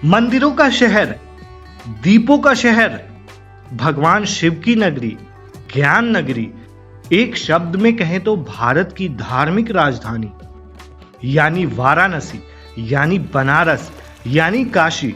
मंदिरों का शहर, दीपों का शहर, भगवान शिव की नगरी, ज्ञान नगरी, एक शब्द में कहें तो भारत की धार्मिक राजधानी यानी वाराणसी, यानी बनारस, यानी काशी।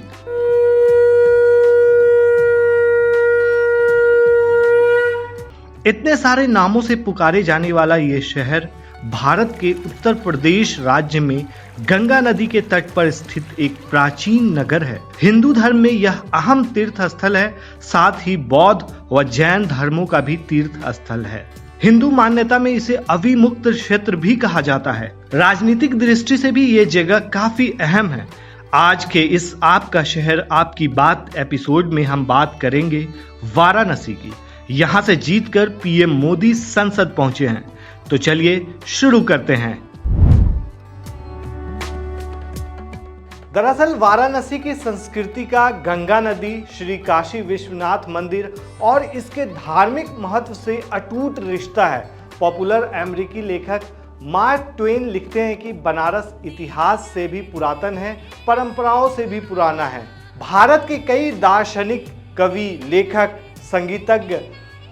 इतने सारे नामों से पुकारे जाने वाला ये शहर भारत के उत्तर प्रदेश राज्य में गंगा नदी के तट पर स्थित एक प्राचीन नगर है। हिंदू धर्म में यह अहम तीर्थ स्थल है, साथ ही बौद्ध व जैन धर्मों का भी तीर्थ स्थल है। हिंदू मान्यता में इसे अविमुक्त क्षेत्र भी कहा जाता है। राजनीतिक दृष्टि से भी ये जगह काफी अहम है। आज के इस आपका शहर आपकी बात एपिसोड में हम बात करेंगे वाराणसी की। यहां से जीतकर पीएम मोदी संसद पहुंचे हैं। तो चलिए शुरू करते हैं। दरअसल वाराणसी की संस्कृति का गंगा नदी, श्री काशी विश्वनाथ मंदिर और इसके धार्मिक महत्व से अटूट रिश्ता है। पॉपुलर अमेरिकी लेखक मार्क ट्वेन लिखते हैं कि बनारस इतिहास से भी पुरातन है, परंपराओं से भी पुराना है। भारत के कई दार्शनिक, कवि, लेखक, संगीतज्ञ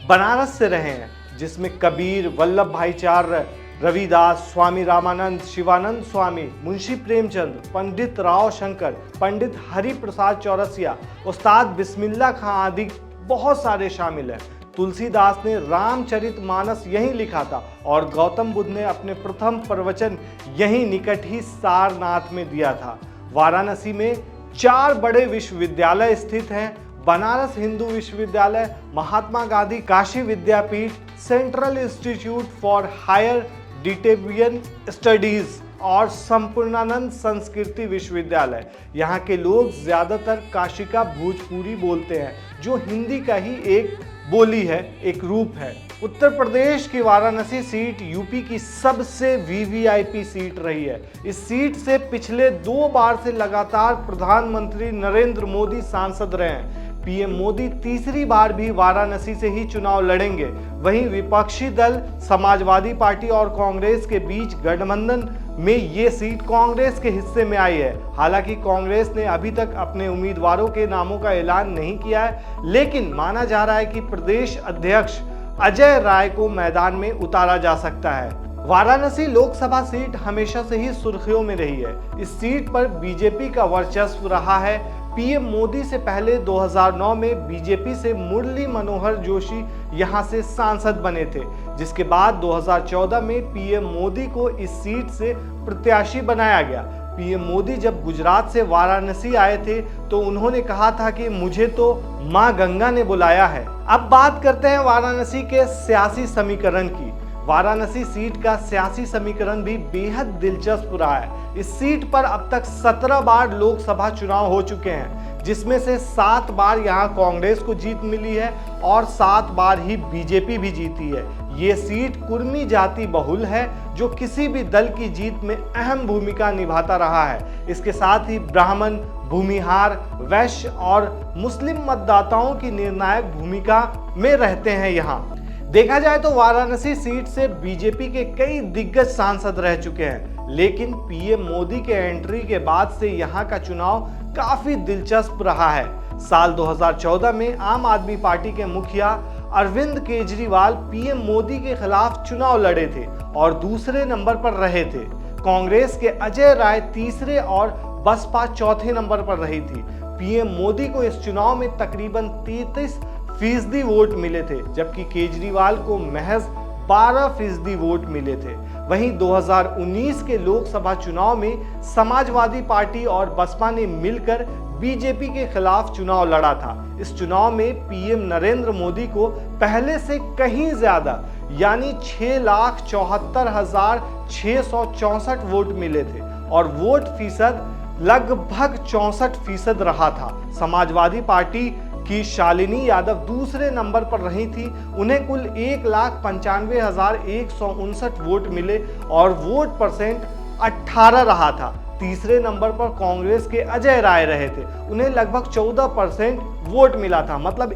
बनारस से रहे हैं, जिसमें कबीर, वल्लभ भाईचार्य, रविदास, स्वामी रामानंद, शिवानंद स्वामी, मुंशी प्रेमचंद, पंडित राव शंकर, पंडित हरि प्रसाद चौरसिया, उस्ताद बिस्मिल्लाह खां आदि बहुत सारे शामिल हैं। तुलसीदास ने रामचरितमानस यहीं लिखा था और गौतम बुद्ध ने अपने प्रथम प्रवचन यहीं निकट ही सारनाथ में दिया था। वाराणसी में 4 बड़े विश्वविद्यालय स्थित हैं: Banaras Hindu Vishwavidyalaya, Mahatma Gandhi Kashi Vidyapith, central institute for higher Tibetan studies और संपूर्णानंद संस्कृति विश्वविद्यालय। यहाँ के लोग ज्यादातर काशी का भोजपुरी बोलते हैं, जो हिंदी का ही एक बोली है, एक रूप है। उत्तर प्रदेश की वाराणसी सीट यूपी की सबसे वीवीआईपी सीट रही है। इस सीट से पिछले 2 बार से लगातार प्रधानमंत्री नरेंद्र मोदी सांसद रहे हैं। पीएम मोदी तीसरी बार भी वाराणसी से ही चुनाव लड़ेंगे। वहीं विपक्षी दल समाजवादी पार्टी और कांग्रेस के बीच गठबंधन में ये सीट कांग्रेस के हिस्से में आई है। हालांकि कांग्रेस ने अभी तक अपने उम्मीदवारों के नामों का ऐलान नहीं किया है, लेकिन माना जा रहा है कि प्रदेश अध्यक्ष अजय राय को मैदान में उतारा जा सकता है। वाराणसी लोकसभा सीट हमेशा से ही सुर्खियों में रही है। इस सीट पर बीजेपी का वर्चस्व रहा है। पीएम मोदी से पहले 2009 में बीजेपी से मुरली मनोहर जोशी यहां से सांसद बने थे, जिसके बाद 2014 में पीएम मोदी को इस सीट से प्रत्याशी बनाया गया। पीएम मोदी जब गुजरात से वाराणसी आए थे तो उन्होंने कहा था कि मुझे तो मां गंगा ने बुलाया है। अब बात करते हैं वाराणसी के सियासी समीकरण की। वाराणसी सीट का सियासी समीकरण भी बेहद दिलचस्प रहा है। इस सीट पर अब तक 17 बार लोकसभा चुनाव हो चुके हैं, जिसमें से 7 बार यहां कांग्रेस को जीत मिली है और 7 बार ही बीजेपी भी जीती है। ये सीट कुर्मी जाति बहुल है, जो किसी भी दल की जीत में अहम भूमिका निभाता रहा है। इसके साथ ही ब्राह्मण, भूमिहार, वैश्य और मुस्लिम मतदाताओं की निर्णायक भूमिका में रहते हैं। यहाँ देखा जाए तो वाराणसी सीट से बीजेपी के कई दिग्गज सांसद रह चुके हैं, लेकिन पीएम मोदी के एंट्री के बाद से यहां का चुनाव काफी दिलचस्प रहा है। साल 2014 में आम आदमी पार्टी के मुखिया अरविंद केजरीवाल पीएम मोदी के खिलाफ चुनाव लड़े थे और दूसरे नंबर पर रहे थे। कांग्रेस के अजय राय तीसरे और बसपा चौथे नंबर पर रही थी। पीएम मोदी को इस चुनाव में तकरीबन 33% वोट मिले थे, जबकि केजरीवाल को महज 12% वोट मिले थे। वहीं 2019 के लोकसभा चुनाव में समाजवादी पार्टी और बसपा ने मिलकर बीजेपी के खिलाफ चुनाव लड़ा था। इस चुनाव में पीएम नरेंद्र मोदी को पहले से कहीं ज्यादा यानी 6,74,664 वोट मिले थे और वोट फीसद लगभग 64% रहा था। समाजवादी पार्टी की शालिनी यादव दूसरे नंबर पर रही थी। उन्हें कुल 1,95,159 वोट मिले और वोट परसेंट 18 रहा था। तीसरे नंबर पर कांग्रेस के अजय राय रहे थे, उन्हें लगभग 14% वोट मिला था। मतलब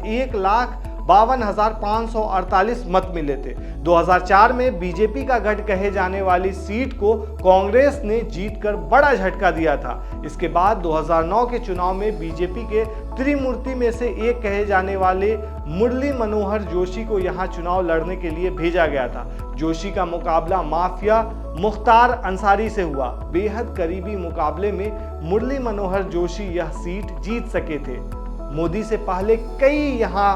52,548 मत मिले थे। 2004 में बीजेपी का गढ़ कहे जाने वाली सीट को कांग्रेस ने जीतकर बड़ा झटका दिया था। इसके बाद 2009 के चुनाव में बीजेपी के त्रिमूर्ति में से एक कहे जाने वाले मुरली मनोहर जोशी को यहां चुनाव लड़ने के लिए भेजा गया था। जोशी का मुकाबला माफिया मुख्तार अंसारी से हुआ। बेहद करीबी मुकाबले में मुरली मनोहर जोशी यह सीट जीत सके थे। मोदी से पहले कई यहां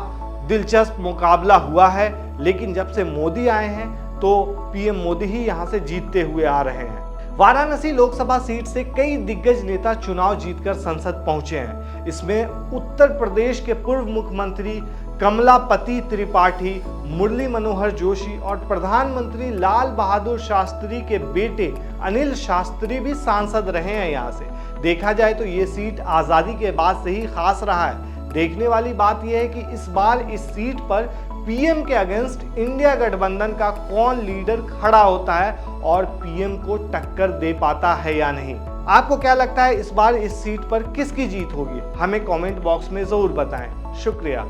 दिलचस्प मुकाबला हुआ है, लेकिन जब से मोदी आए हैं तो पीएम मोदी ही यहां से जीतते हुए आ रहे हैं। वाराणसी लोकसभा सीट से कई दिग्गज नेता चुनाव जीतकर संसद पहुंचे हैं। इसमें उत्तर प्रदेश के पूर्व मुख्यमंत्री कमलापति त्रिपाठी, मुरली मनोहर जोशी और प्रधानमंत्री लाल बहादुर शास्त्री के बेटे अनिल शास्त्री भी सांसद रहे हैं। यहाँ से देखा जाए तो ये सीट आज़ादी के बाद से ही खास रहा है। देखने वाली बात यह है कि इस बार इस सीट पर पीएम के अगेंस्ट इंडिया गठबंधन का कौन लीडर खड़ा होता है और पीएम को टक्कर दे पाता है या नहीं। आपको क्या लगता है इस बार इस सीट पर किसकी जीत होगी? हमें कमेंट बॉक्स में जरूर बताएं। शुक्रिया।